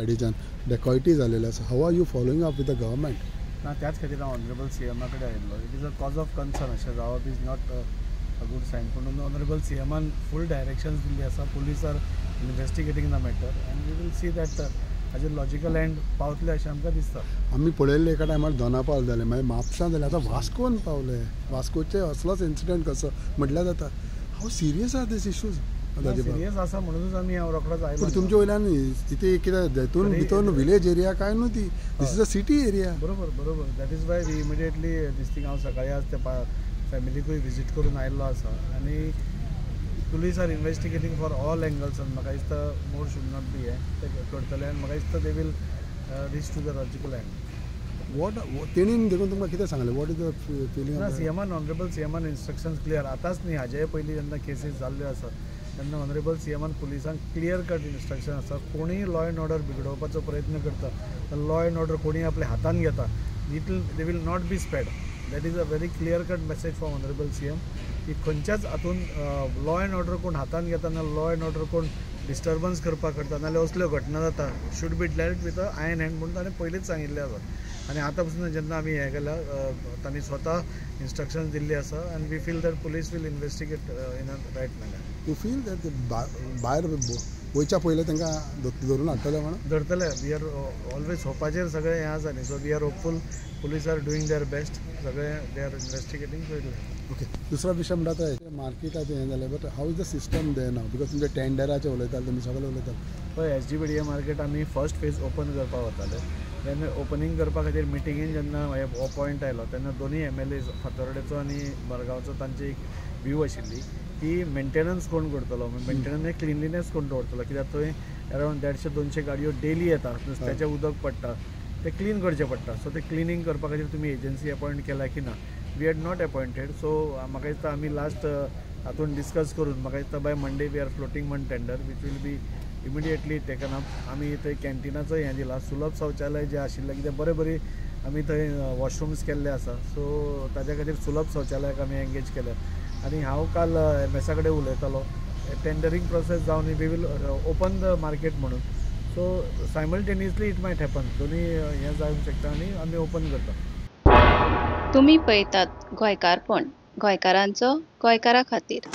सायडीच्यान डेकॉयटी जालेले आसा. How are you following up with the government? ना त्याच खातीर हांव ऑनरेबल CM कडेन आयिल्लो. It is a cause of concern अशें जावप is not a good sign. पूण ऑनरेबल CMन फूल डायरेक्शन्स दिल्ली आसा. Police are investigating the matter and we will see that हाजेर लॉजिकल एंड पावतले अशें आमकां दिसता. आमी पळयल्ले एका टायमार दोनापावल जाले, मागीर म्हापसा जाले, आतां वास्कोन पावले. वास्कोचे असलोच इन्सिडंट कसो म्हटल्यार जाता. How serious are these issues? Serious आसा म्हणूनच आमी हांव रोखडोच आयलो. तुमच्या वयल्यान इथे कितें हितून भितर विलेज एरिया काय न्हू ती, this is a city area. बरोबर. That is why we immediately this thing हांव सकाळी आज त्या फॅमिलीकूय विजीट करून आयिल्लो आसा आनी police are investigating for all angles आनी म्हाका दिसता मोर शूड नॉट बी हे ते करतले आनी म्हाका दिसता they will reach to the logical end. What तेणीन देखून तुमकां कितें सांगलें? What is the feeling? ना CMन ऑनरेबल CMन इन्स्ट्रक्शन्स क्लियर आतांच न्ही, हाजे पयलीं जेन्ना केसीस जाल्ल्यो आसा तेन्ना ऑनरेबल CMन पुलिसांक क्लियर कट इन्स्ट्रक्शन आसा. कोणीय लॉ एंड ऑर्डर बिगडोवपाचो प्रयत्न करता, लॉ एंड ऑर्डर कोणीय आपल्या हातान घेता, they will not be spared. That is a very clear cut message from honourable CM की खंयच्याच हातून लॉ एंड ऑर्डर कोण हातान घेता ना लॉ एंड ऑर्डर कोण डिस्टर्बन्स करपाक करता नाल्यार असल्यो घटना जाता should be dealt with a ion hand म्हणून ताणें पयलींच सांगिल्लें आसा. आनी आतां पसून जेन्ना आमी हें केल्या तांणी स्वता इन्स्ट्रक्शन्स दिल्ली आसा आनी we feel that police will investigate in a right manner. You feel that भायर वयच्या पयलें तांकां धरून हाडटले म्हणून? धरतले. वी आर ऑलवेज होपाचेर सगळें हें आसा न्ही, so we are hopeful. Police are doing their best. सगळें दे आर इन्वेस्टिगेटींग. ओके. दुसरा विशय म्हणटा तो मार्केटाचें हें जालें, but how is the system they now? Because तुमचे टेंडराचें उलयताले तुमी, सगळें उलयताले पळय. SGBDA मार्केट आमी फर्स्ट फेज ओपन करपाक वताले. तेन्ना ओपनिंग करपा खातीर मिटिंगेन जेन्ना हो पॉयंट आयलो तेन्ना दोनूय MLAs फातोर्डेचो आनी मडगांवचो तांची एक व्यू आशिल्ली की मेंटेनन्स कोण करतलो, मेंटेनन्स क्लिनलीनेस कोण दवरतलो, कित्याक थंय अरावंड 150-200 गाडयो डेली येता, नुस्त्याचें उदक पडटा, ते क्लीन करचें पडटा. सो ते क्लिनींग करपा खातीर तुमी एजन्सी अपॉयंट केला की ना? We had not appointed. So म्हाका दिसता आमी लास्ट हातून डिस्कस करून म्हाका दिसता by Monday we are floating one tender which will be immediately taken up. आमी थंय कॅन्टिनाचो हें दिला, सुलभ शौचालय जें आशिल्लें, कित्याक बरे आमी थंय वॉशरूम्स केल्ले आसा. सो ताज्या खातीर सुलभ शौचालयाक आमी एंगेज केल्या. आनी हांव काल MSA कडेन उलयतालो, टेंडरींग प्रोसेस जावन we will open the market म्हणून. So simultaneously it might happen, दोनूय हें जावंक शकता आनी आमी ओपन करता. तुम्ही पळयतात गोंयकारपण, गोंयकारांचो गोंयकारा खातीर.